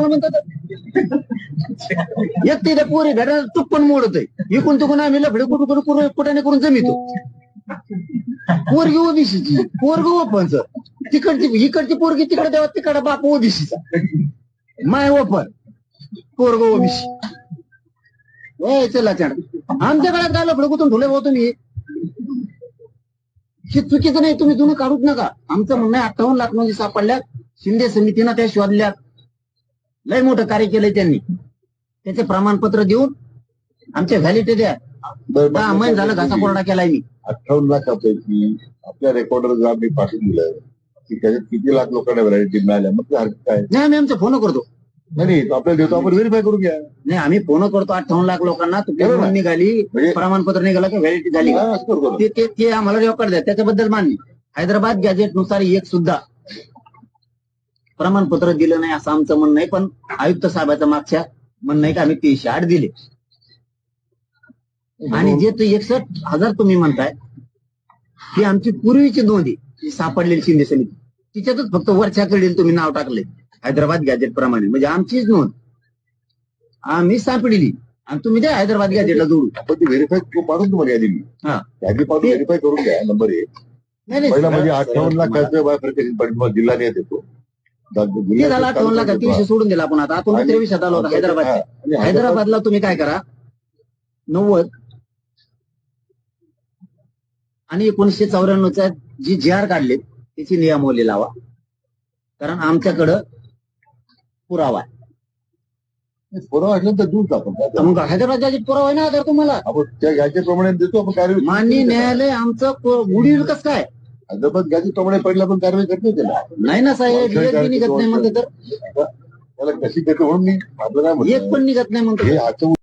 तुम्हाला म्हणतात एक तिथे पोरी घरात चुप्पन मोडत आहे इकून तिकून आम्ही लफडे कुठाने करून जमितो. पोरगी ओबीसीची पोरग ओपनच तिकडची इकडची पोरगी तिकडे देवा तिकडे बाप ओबीसीचा माय ओपन पोरग ओबीसी. चला चाड आमच्या काळात काय लफडे कुठून ठुले भाऊ तुम्ही हे चुकीचं नाही. तुम्ही जुनं काढूच नका. आमचं म्हणणं आहे 58 लाख नोंदी सापडल्यात. शिंदे समितीनं त्या शोधल्यात. लय मोठं कार्य केलंय त्यांनी. त्याचे प्रमाणपत्र देऊन आमच्या व्हॅलिटी द्या. 10 महिने झालं घासा कोरडा केलाय मी. 58 लाखापैकी आपल्या रेकॉर्डर आम्ही पाठवून दिलं की त्याच्यात किती लाख लोकांना व्हॅलिटी मिळाल्या मग काय नाही आम्ही आमचा फोन करतो. नाही आपल्याला देतो आपण व्हेरीफाय करून घ्या. नाही आम्ही फोन करतो 58 लाख लोकांना तुमची निघाली प्रमाणपत्र निघालं का व्हॅलिटी झाली ते आम्हाला रेकॉर्ड द्या. त्याच्याबद्दल मान्य. हैदराबाद गॅजेट नुसार एक सुद्धा प्रमाणपत्र दिलं नाही असं आमचं म्हणणं आहे. पण आयुक्त साहेबाचं मागच्या म्हणणं आहे की आम्ही 308 दिले. आणि जे 61,000 तुम्ही म्हणताय ती आमची पूर्वीची नोंद आहे सापडलेली शिंदे समिती तिच्यातच फक्त वरच्याकडे तुम्ही नाव टाकले हैदराबाद गॅजेट प्रमाणे म्हणजे आमचीच नोंद आम्ही सापडली आणि तुम्ही त्या हैदराबाद गॅजेटला जोडू. आपण ती व्हेरीफाय पाठवून तुम्हाला यादी यादी पाठवून व्हेरीफाय करून घ्या. नंबर 1 पहिला म्हणजे 58 लाख जिल्हा देत येतो. झाला 58 लाख विषय सोडून दिला आपण. आता आपण दुसऱ्या विषयात आलो होता हैदराबाद. हैदराबादला तुम्ही काय करा 90 आणि 1994चा जी GR काढले त्याची नियमावली लावा. कारण आमच्याकडं पुरावा आहे. पुरावा असल्यानंतर दूर आपण मग हैदराबाद गॅजेट पुरावा आहे ना तर तुम्हाला त्या गॅजेटप्रमाणे देतो आपण कारवाई. माननीय न्यायालय आमचं गुढी कसं काय हैदराबाद गॅजेटप्रमाणे पहिला आपण कारवाई करतो त्याला नाही ना साहेब. एक पण निघत नाही म्हणते तर त्याला कशी देतो म्हणून मी आपल्याला एक पण निघत नाही म्हणतो.